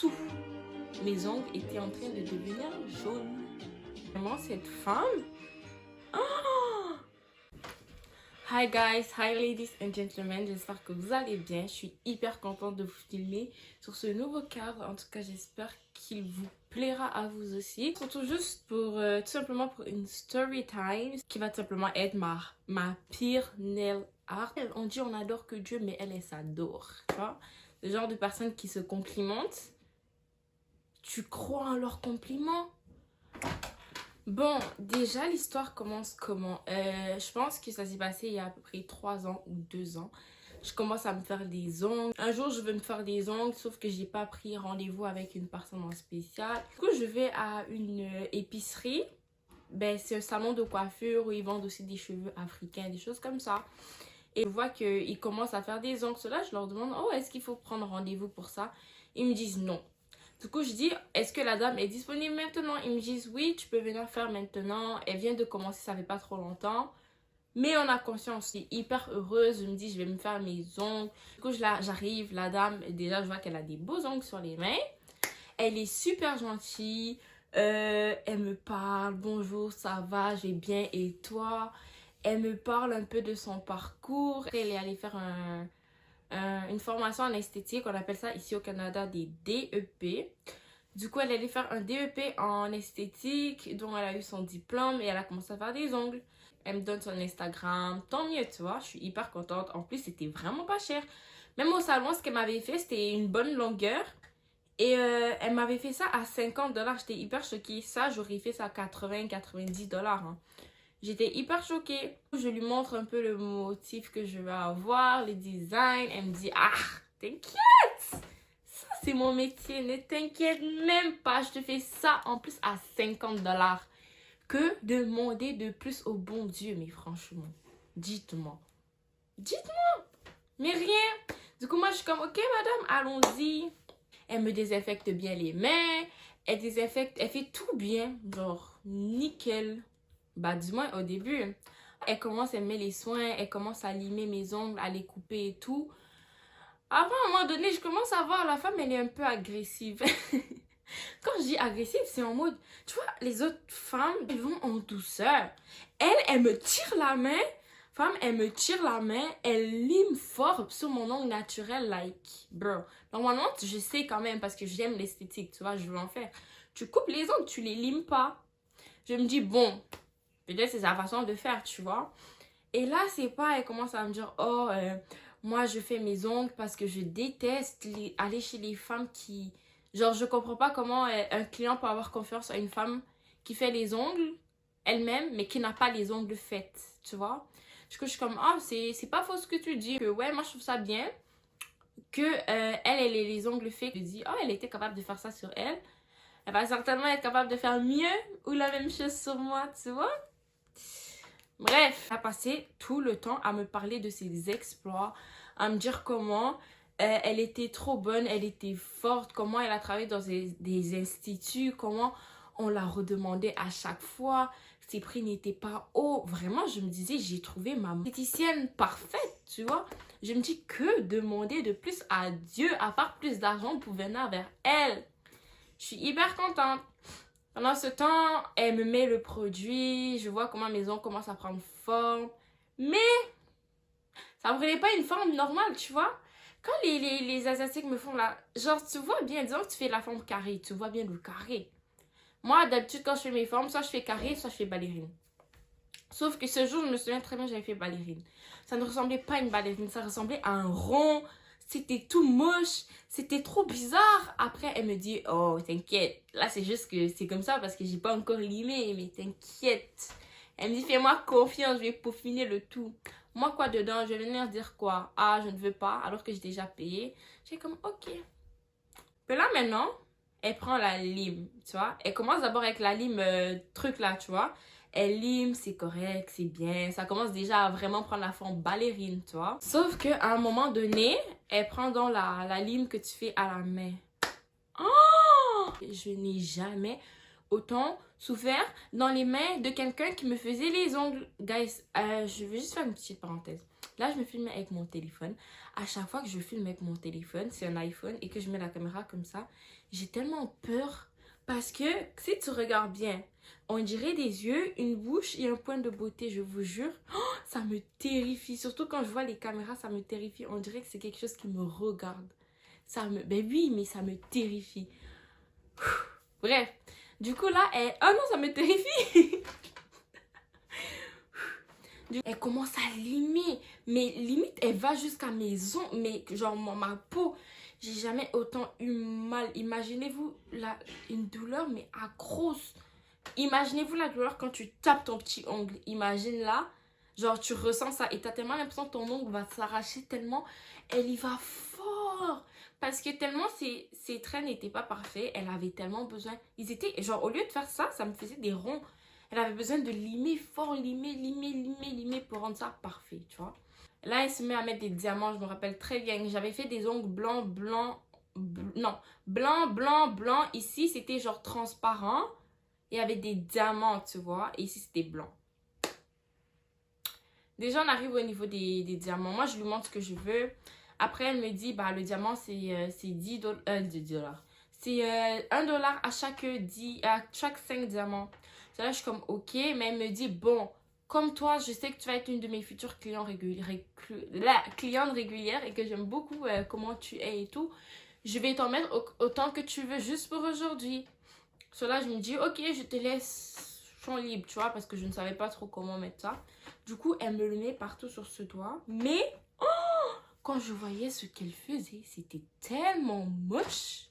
tout. Mes ongles étaient en train de devenir jaunes. Vraiment, cette femme... Oh! Hi guys, hi ladies and gentlemen, j'espère que vous allez bien. Je suis hyper contente de vous filmer sur ce nouveau cadre. En tout cas, j'espère qu'il vous plaira à vous aussi. Surtout juste pour tout simplement pour une story time qui va tout simplement être ma pire nail art. On dit on adore que Dieu, mais elle s'adore. Tu vois, le genre de personnes qui se complimentent. Tu crois en leurs compliments? Bon, déjà, l'histoire commence comment? Je pense que ça s'est passé il y a à peu près 3 ans ou 2 ans. Je commence à me faire des ongles. Un jour, je veux me faire des ongles, sauf que j'ai pas pris rendez-vous avec une personne en spécial. Du coup, je vais à une épicerie. Ben, c'est un salon de coiffure où ils vendent aussi des cheveux africains, des choses comme ça. Et je vois qu'ils commencent à faire des ongles. Là, je leur demande, oh, est-ce qu'il faut prendre rendez-vous pour ça? Ils me disent non. Du coup, je dis, est-ce que la dame est disponible maintenant? Ils me disent, oui, tu peux venir faire maintenant. Elle vient de commencer, ça fait pas trop longtemps. Mais on a conscience, je suis hyper heureuse. Je me dis, je vais me faire mes ongles. Du coup, j'arrive, la dame, déjà, je vois qu'elle a des beaux ongles sur les mains. Elle est super gentille. Elle me parle, bonjour, ça va, je vais bien, et toi? Elle me parle un peu de son parcours. Elle est allée faire une formation en esthétique, on appelle ça ici au Canada des DEP. Du coup, elle allait faire un DEP en esthétique, dont elle a eu son diplôme et elle a commencé à faire des ongles. Elle me donne son Instagram, tant mieux, tu vois, je suis hyper contente. En plus, c'était vraiment pas cher. Même au salon, ce qu'elle m'avait fait, c'était une bonne longueur. Et elle m'avait fait ça à 50$. J'étais hyper choquée. Ça, j'aurais fait ça à 80-90$. Hein. J'étais hyper choquée. Je lui montre un peu le motif que je vais avoir, les designs. Elle me dit, ah, t'inquiète, ça c'est mon métier, ne t'inquiète même pas. Je te fais ça en plus à 50$. Que demander de plus au bon Dieu? Mais franchement, dites-moi. Dites-moi. Mais rien. Du coup, moi, je suis comme, ok, madame, allons-y. Elle me désinfecte bien les mains. Elle désinfecte, elle fait tout bien. Genre, nickel. Bah, du moins au début. Elle commence, elle met les soins, elle commence à limer mes ongles, à les couper et tout. Après, à un moment donné, je commence à voir la femme, elle est un peu agressive. Quand je dis agressive, c'est en mode, tu vois, les autres femmes, elles vont en douceur. Elle me tire la main. Femme, elle me tire la main, elle lime fort sur mon ongle naturel, like, bro. Normalement, je sais quand même parce que j'aime l'esthétique, tu vois, je veux en faire. Tu coupes les ongles, tu les limes pas. Je me dis, bon, peut-être c'est sa façon de faire, tu vois. Et là, c'est pas, elle commence à me dire, oh, moi, je fais mes ongles parce que je déteste aller chez les femmes qui... Genre, je comprends pas comment un client peut avoir confiance à une femme qui fait les ongles elle-même, mais qui n'a pas les ongles faits, tu vois. Du coup, je suis comme, ah, c'est pas faux ce que tu dis. Que, ouais, moi, je trouve ça bien que elle ait les ongles faits. Je dis, oh, elle était capable de faire ça sur elle. Elle va certainement être capable de faire mieux ou la même chose sur moi, tu vois. Bref, elle a passé tout le temps à me parler de ses exploits, à me dire comment elle était trop bonne, elle était forte, comment elle a travaillé dans des instituts, comment on la redemandait à chaque fois, ses prix n'étaient pas hauts. Vraiment, je me disais, j'ai trouvé ma esthéticienne parfaite, tu vois. Je me dis, que demander de plus à Dieu, à part plus d'argent pour venir vers elle. Je suis hyper contente. Pendant ce temps, elle me met le produit, je vois comment mes ongles commencent à prendre forme. Mais ça ne prenait pas une forme normale, tu vois. Quand les Asiatiques me font là, genre tu vois bien, disons que tu fais la forme carrée, tu vois bien le carré. Moi, d'habitude, quand je fais mes formes, soit je fais carré, soit je fais ballerine. Sauf que ce jour, je me souviens très bien, j'avais fait ballerine. Ça ne ressemblait pas à une ballerine, ça ressemblait à un rond. C'était tout moche, c'était trop bizarre. Après, elle me dit, oh, t'inquiète. Là, c'est juste que c'est comme ça parce que j'ai pas encore limé, mais t'inquiète. Elle me dit, fais-moi confiance, je vais peaufiner le tout. Moi, quoi dedans? Je vais venir dire quoi? Ah, je ne veux pas, alors que j'ai déjà payé. J'ai comme, ok. Puis là, maintenant, elle prend la lime, tu vois. Elle commence d'abord avec la lime truc là, tu vois. Elle lime, c'est correct, c'est bien. Ça commence déjà à vraiment prendre la forme ballerine, tu vois. Sauf qu'à un moment donné, elle prend donc la lime que tu fais à la main. Oh! Je n'ai jamais autant souffert dans les mains de quelqu'un qui me faisait les ongles. Guys, je veux juste faire une petite parenthèse. Là, je me filme avec mon téléphone. À chaque fois que je filme avec mon téléphone, c'est un iPhone, et que je mets la caméra comme ça, j'ai tellement peur. Parce que si tu regardes bien, on dirait des yeux, une bouche et un point de beauté, je vous jure. Oh, ça me terrifie. Surtout quand je vois les caméras, ça me terrifie. On dirait que c'est quelque chose qui me regarde. Ben oui, mais ça me terrifie. Bref. Du coup, là, oh non, ça me terrifie. Elle commence à limer. Mais limite, elle va jusqu'à mes ongles. Mais genre, ma peau, j'ai jamais autant eu mal. Imaginez-vous une douleur, mais atroce. Imaginez-vous la douleur quand tu tapes ton petit ongle. Imagine là. Genre, tu ressens ça. Et t'as tellement l'impression que ton ongle va s'arracher tellement. Elle y va fort. Parce que tellement ses traits n'étaient pas parfaits. Elle avait tellement besoin. Ils étaient, genre, au lieu de faire ça, ça me faisait des ronds. Elle avait besoin de limer fort, limer pour rendre ça parfait, tu vois. Là, elle se met à mettre des diamants, je me rappelle très bien. J'avais fait des ongles blancs, non, blanc. Ici, c'était genre transparent. Il y avait des diamants, tu vois. Et ici, c'était blanc. Déjà, on arrive au niveau des diamants. Moi, je lui montre ce que je veux. Après, elle me dit, bah, le diamant, c'est 10 dollars. C'est $1 à chaque 5 diamants. Là, je suis comme, ok. Mais elle me dit, bon, comme toi, je sais que tu vas être une de mes futures clientes régulières et que j'aime beaucoup comment tu es et tout. Je vais t'en mettre autant que tu veux juste pour aujourd'hui. Là, je me dis, ok, je te laisse champ libre, tu vois, parce que je ne savais pas trop comment mettre ça. Du coup, elle me le met partout sur ce doigt. Mais, quand je voyais ce qu'elle faisait, c'était tellement moche.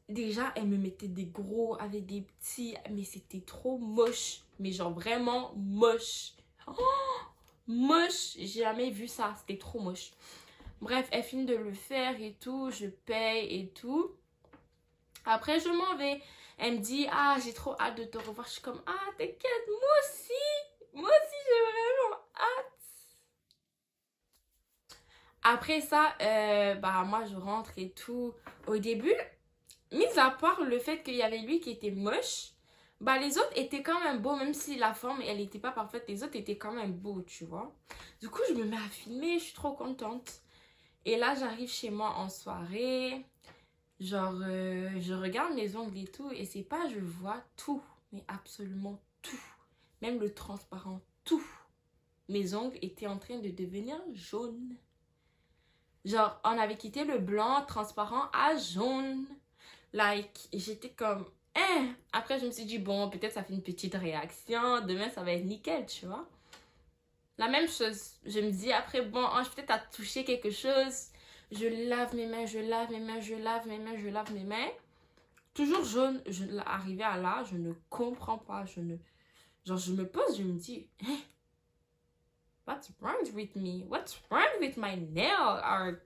Déjà, elle me mettait des gros avec des petits, mais c'était trop moche. Mais genre vraiment moche. Moche, j'ai jamais vu ça, c'était trop moche. Bref, elle finit de le faire et tout, je paye et tout. Après, je m'en vais. Elle me dit, ah, j'ai trop hâte de te revoir. Je suis comme, ah, t'inquiète, moi aussi, j'ai vraiment hâte. Après ça, bah, moi, je rentre et tout. Au début, mis à part le fait qu'il y avait lui qui était moche, bah, les autres étaient quand même beaux, même si la forme, elle n'était pas parfaite. Les autres étaient quand même beaux, tu vois. Du coup, je me mets à filmer, je suis trop contente. Et là, j'arrive chez moi en soirée. Genre, je regarde mes ongles et tout, et c'est pas, je vois tout, mais absolument tout. Même le transparent, tout. Mes ongles étaient en train de devenir jaunes. Genre, on avait quitté le blanc transparent à jaune. Like, j'étais comme, hein. Après, je me suis dit, bon, peut-être ça fait une petite réaction. Demain, ça va être nickel, tu vois. La même chose. Je me dis, après, bon, je peut-être à toucher quelque chose. Je lave mes mains, je lave mes mains. Toujours jaune. Arrivé à là, je ne comprends pas. Genre, je me pose, je me dis, hein, what's wrong with me? What's wrong with my nail art?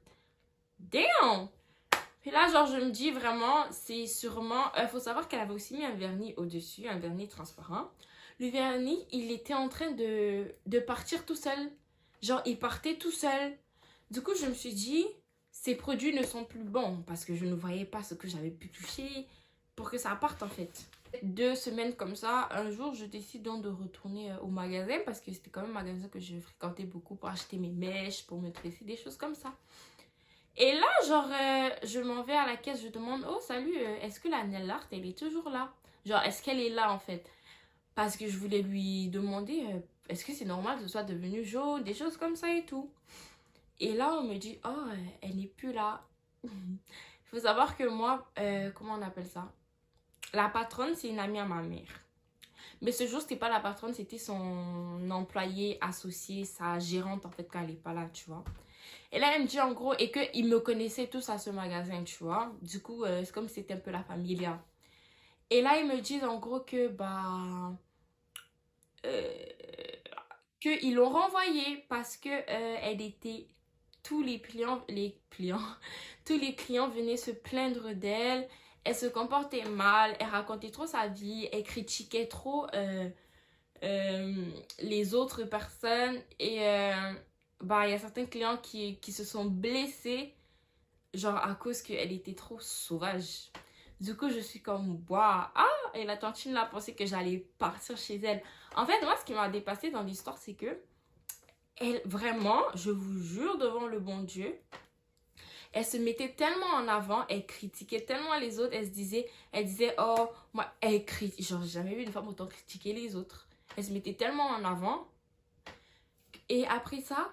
Damn! Puis là, genre, je me dis vraiment, c'est sûrement... faut savoir qu'elle avait aussi mis un vernis au-dessus, un vernis transparent. Le vernis, il était en train de partir tout seul. Genre, il partait tout seul. Du coup, je me suis dit, ces produits ne sont plus bons parce que je ne voyais pas ce que j'avais pu toucher pour que ça parte, en fait. 2 semaines comme ça, un jour, je décide donc de retourner au magasin parce que c'était quand même un magasin que je fréquentais beaucoup pour acheter mes mèches, pour me tresser, des choses comme ça. Et là, genre, je m'en vais à la caisse, je demande, oh, salut, est-ce que la nail art, elle est toujours là? Genre, est-ce qu'elle est là, en fait? Parce que je voulais lui demander, est-ce que c'est normal que ce soit devenu jaune, des choses comme ça et tout. Et là, on me dit, oh, elle n'est plus là. Il faut savoir que moi, comment on appelle ça? La patronne, c'est une amie à ma mère. Mais ce jour, c'était pas la patronne, c'était son employé associé, sa gérante, en fait, quand elle n'est pas là, tu vois. Et là, elle me dit en gros, et qu'ils me connaissaient tous à ce magasin, tu vois. Du coup, c'est comme si c'était un peu la familia. Et là, ils me disent en gros que, bah... qu'ils l'ont renvoyée parce que elle était... Tous les clients, tous les clients venaient se plaindre d'elle. Elle se comportait mal, elle racontait trop sa vie, elle critiquait trop les autres personnes. Et bah, il y a certains clients qui se sont blessés, genre à cause qu'elle était trop sauvage. Du coup, je suis comme, waouh, ah, et la tantine là pensait que j'allais partir chez elle. En fait, moi, ce qui m'a dépassé dans l'histoire, c'est que Elle, vraiment, je vous jure devant le bon Dieu, elle se mettait tellement en avant, elle critiquait tellement les autres, elle disait, oh, moi, elle critique, genre, j'ai jamais vu une femme autant critiquer les autres. Elle se mettait tellement en avant, et après ça,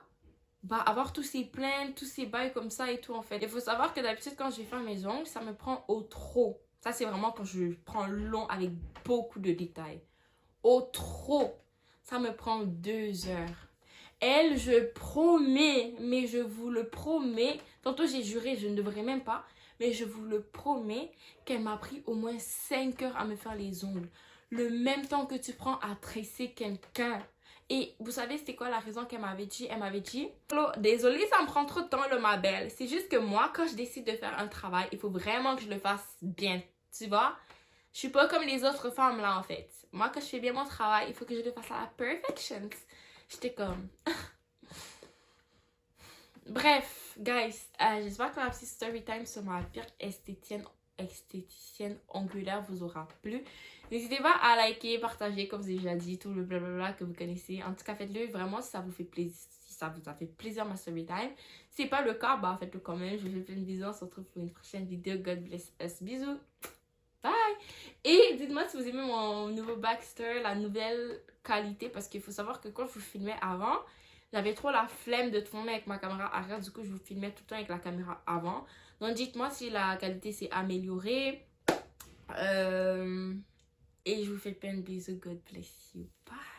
bah, avoir tous ces plaintes, tous ces bails comme ça et tout, en fait. Il faut savoir que d'habitude, quand je vais faire mes ongles, ça me prend au trop. Ça, c'est vraiment quand je prends long avec beaucoup de détails. Au trop, ça me prend 2 heures. Elle, je promets, mais je vous le promets. Tantôt, j'ai juré, je ne devrais même pas. Mais je vous le promets qu'elle m'a pris au moins 5 heures à me faire les ongles. Le même temps que tu prends à tresser quelqu'un. Et vous savez, c'était quoi la raison qu'elle m'avait dit? Elle m'avait dit, oh, désolée, ça me prend trop de temps, le ma belle. C'est juste que moi, quand je décide de faire un travail, il faut vraiment que je le fasse bien. Tu vois? Je suis pas comme les autres femmes là, en fait. Moi, quand je fais bien mon travail, il faut que je le fasse à la perfection. J'étais comme... Bref, guys, j'espère que ma petite story time sur ma pire esthéticienne angulaire vous aura plu. N'hésitez pas à liker, partager, comme j'ai déjà dit, tout le blablabla que vous connaissez. En tout cas, faites-le vraiment si ça vous fait plaisir. Si ça vous a fait plaisir ma story time. Si c'est pas le cas, bah faites-le quand même. Je vous fais plein de bisous. On se retrouve pour une prochaine vidéo. God bless us. Bisous. Bye. Et dites-moi si vous aimez mon nouveau Baxter, la nouvelle qualité. Parce qu'il faut savoir que quand je vous filmais avant, j'avais trop la flemme de tourner avec ma caméra arrière. Du coup, je vous filmais tout le temps avec la caméra avant. Donc, dites-moi si la qualité s'est améliorée. Et je vous fais plein de bisous. God bless you. Bye.